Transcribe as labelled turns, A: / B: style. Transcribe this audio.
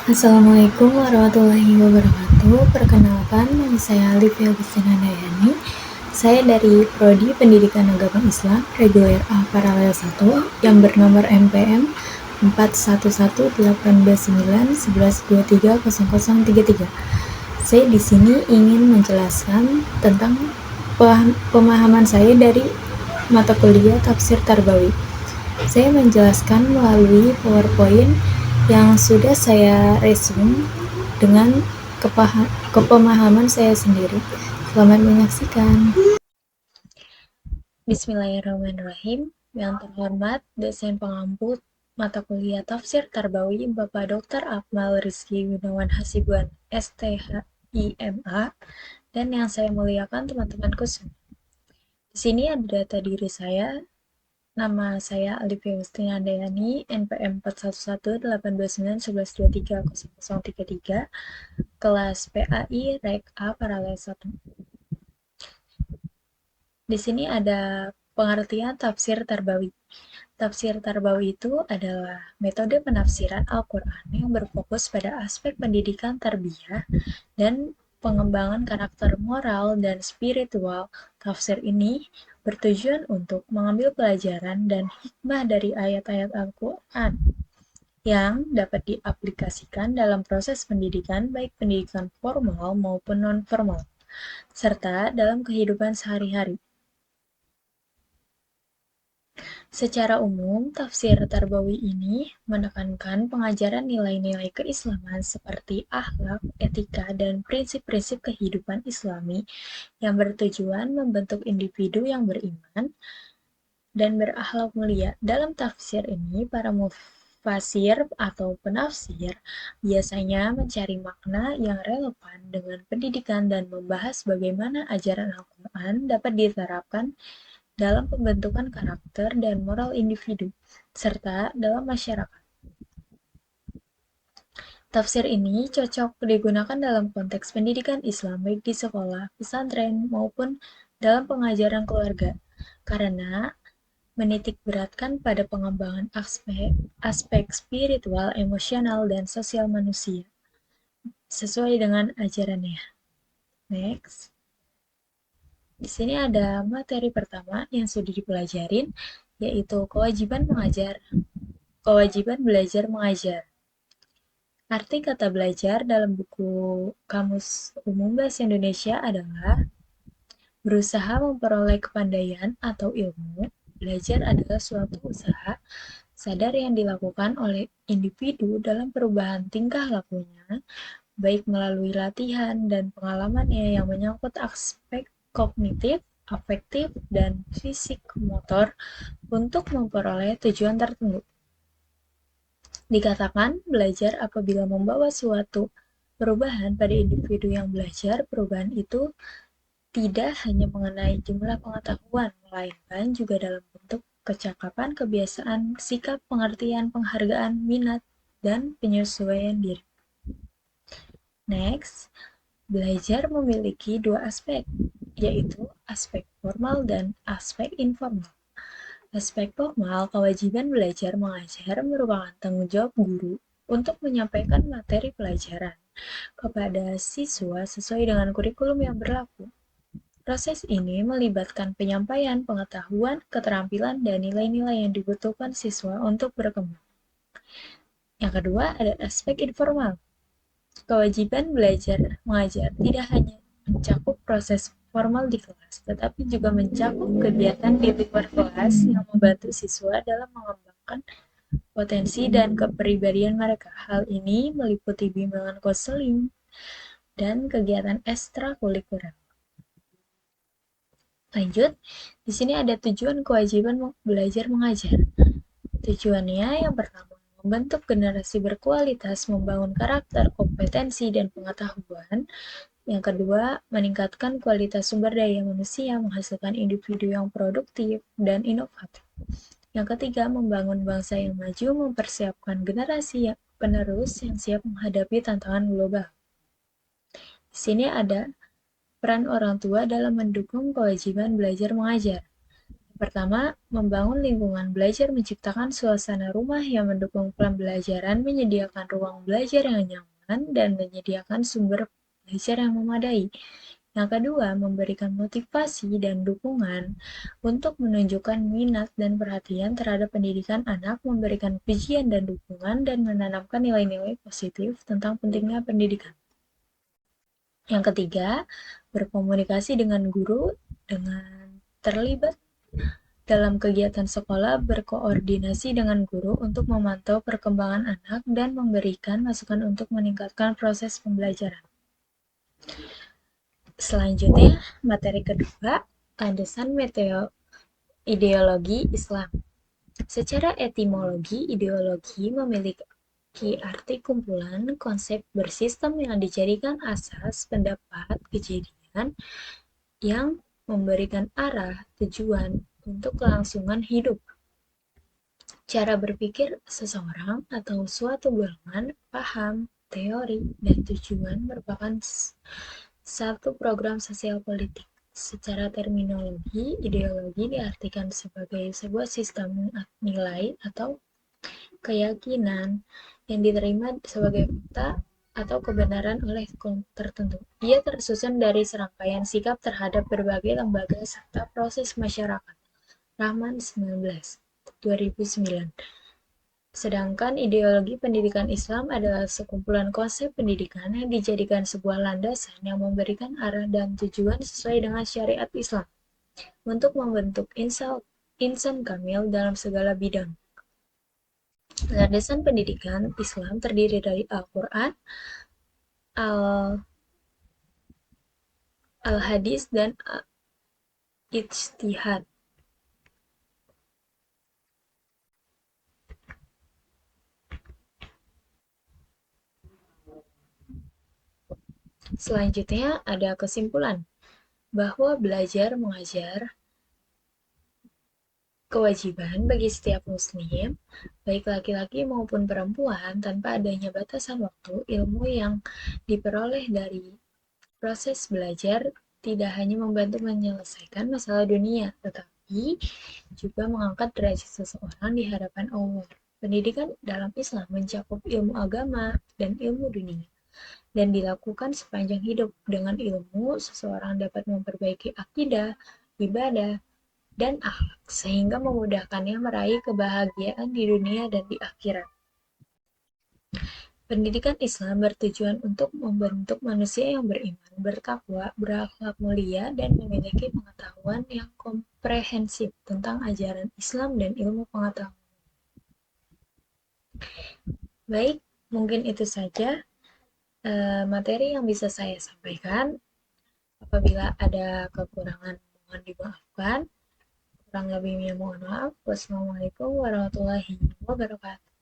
A: Assalamualaikum warahmatullahi wabarakatuh. Perkenalkan, nama saya Alifia Agustina Dayani. Saya dari Prodi Pendidikan Agama Islam Reguler A Paralel 1 yang bernomor MPM 41818911230033. Saya di sini ingin menjelaskan tentang pemahaman saya dari mata kuliah Tafsir Tarbawi. Saya menjelaskan melalui PowerPoint yang sudah saya resume dengan kepemahaman saya sendiri. Selamat menyaksikan. Bismillahirrahmanirrahim. Yang terhormat dosen pengampu mata kuliah Tafsir Tarbawi Bapak Dr. Akmal Rizky Gunawan Hasibuan STHIMA, dan yang saya muliakan teman-temanku semua. Di sini ada data diri saya. Nama saya Alifia Agustina Dayani, NPM 41182911230033, kelas PAI Rek A Paralel 1. Di sini ada pengertian tafsir tarbawi. Tafsir tarbawi itu adalah metode penafsiran Al-Quran yang berfokus pada aspek pendidikan tarbiyah dan pengembangan karakter moral dan spiritual. Tafsir ini bertujuan untuk mengambil pelajaran dan hikmah dari ayat-ayat Al-Quran yang dapat diaplikasikan dalam proses pendidikan, baik pendidikan formal maupun non-formal, serta dalam kehidupan sehari-hari. Secara umum, tafsir tarbawi ini menekankan pengajaran nilai-nilai keislaman seperti akhlak, etika, dan prinsip-prinsip kehidupan Islami yang bertujuan membentuk individu yang beriman dan berakhlak mulia. Dalam tafsir ini, para mufasir atau penafsir biasanya mencari makna yang relevan dengan pendidikan dan membahas bagaimana ajaran Al-Quran dapat diterapkan dalam pembentukan karakter dan moral individu, serta dalam masyarakat. Tafsir ini cocok digunakan dalam konteks pendidikan Islam baik di sekolah, pesantren, maupun dalam pengajaran keluarga, karena menitik beratkan pada pengembangan aspek spiritual, emosional, dan sosial manusia, sesuai dengan ajarannya. Next. Di sini ada materi pertama yang sudah dipelajarin, yaitu kewajiban belajar mengajar. Arti kata belajar dalam buku Kamus Umum Bahasa Indonesia adalah berusaha memperoleh kepandaian atau ilmu. Belajar adalah suatu usaha sadar yang dilakukan oleh individu dalam perubahan tingkah lakunya, baik melalui latihan dan pengalamannya yang menyangkut aspek kognitif, afektif, dan fisik motor untuk memperoleh tujuan tertentu. Dikatakan belajar apabila membawa suatu perubahan pada individu yang belajar. Perubahan itu tidak hanya mengenai jumlah pengetahuan, melainkan juga dalam bentuk kecakapan, kebiasaan, sikap, pengertian, penghargaan, minat, dan penyesuaian diri. Next, belajar memiliki dua aspek, yaitu aspek formal dan aspek informal. Aspek formal, kewajiban belajar mengajar merupakan tanggung jawab guru untuk menyampaikan materi pelajaran kepada siswa sesuai dengan kurikulum yang berlaku. Proses ini melibatkan penyampaian pengetahuan, keterampilan, dan nilai-nilai yang dibutuhkan siswa untuk berkembang. Yang kedua, ada aspek informal. Kewajiban belajar mengajar tidak hanya mencakup proses formal di kelas, tetapi juga mencakup kegiatan di luar kelas yang membantu siswa dalam mengembangkan potensi dan kepribadian mereka. Hal ini meliputi bimbingan konseling dan kegiatan ekstrakurikuler. Lanjut, di sini ada tujuan kewajiban belajar mengajar. Tujuannya yang pertama, membentuk generasi berkualitas, membangun karakter, kompetensi, dan pengetahuan. Yang kedua, meningkatkan kualitas sumber daya manusia, menghasilkan individu yang produktif dan inovatif. Yang ketiga, membangun bangsa yang maju, mempersiapkan generasi penerus yang siap menghadapi tantangan global. Di sini ada peran orang tua dalam mendukung kewajiban belajar mengajar. Pertama, membangun lingkungan belajar menciptakan suasana rumah yang mendukung pembelajaran, menyediakan ruang belajar yang nyaman, dan menyediakan sumber belajar yang memadai. Yang kedua, memberikan motivasi dan dukungan untuk menunjukkan minat dan perhatian terhadap pendidikan anak, memberikan pujian dan dukungan, dan menanamkan nilai-nilai positif tentang pentingnya pendidikan. Yang ketiga, berkomunikasi dengan guru dengan terlibat dalam kegiatan sekolah, berkoordinasi dengan guru untuk memantau perkembangan anak dan memberikan masukan untuk meningkatkan proses pembelajaran. Selanjutnya, materi kedua, landasan ideologi Islam. Secara etimologi, ideologi memiliki arti kumpulan konsep bersistem yang dijadikan asas pendapat kejadian yang memberikan arah tujuan untuk kelangsungan hidup. Cara berpikir seseorang atau suatu golongan, paham, teori, dan tujuan merupakan satu program sosial politik. Secara terminologi, ideologi diartikan sebagai sebuah sistem nilai atau keyakinan yang diterima sebagai fakta atau kebenaran oleh kelompok tertentu. Ia tersusun dari serangkaian sikap terhadap berbagai lembaga serta proses masyarakat. Rahman 19, 2009. Sedangkan ideologi pendidikan Islam adalah sekumpulan konsep pendidikan yang dijadikan sebuah landasan yang memberikan arah dan tujuan sesuai dengan syariat Islam untuk membentuk insan kamil dalam segala bidang. Landasan pendidikan Islam terdiri dari Al-Quran, Al-Hadis, dan Ijtihad. Selanjutnya ada kesimpulan bahwa belajar mengajar kewajiban bagi setiap muslim, baik laki-laki maupun perempuan, tanpa adanya batasan waktu. Ilmu yang diperoleh dari proses belajar tidak hanya membantu menyelesaikan masalah dunia, tetapi juga mengangkat derajat seseorang di hadapan Allah. Pendidikan dalam Islam mencakup ilmu agama dan ilmu dunia, dan dilakukan sepanjang hidup. Dengan ilmu, seseorang dapat memperbaiki akidah, ibadah, dan akhlak, sehingga memudahkannya meraih kebahagiaan di dunia dan di akhirat. Pendidikan Islam bertujuan untuk membentuk manusia yang beriman, bertakwa, berakhlak mulia, dan memiliki pengetahuan yang komprehensif tentang ajaran Islam dan ilmu pengetahuan. Baik, mungkin itu saja materi yang bisa saya sampaikan. Apabila ada kekurangan, mohon dimaafkan. Kurang lebihnya mohon maaf. Wassalamualaikum warahmatullahi wabarakatuh.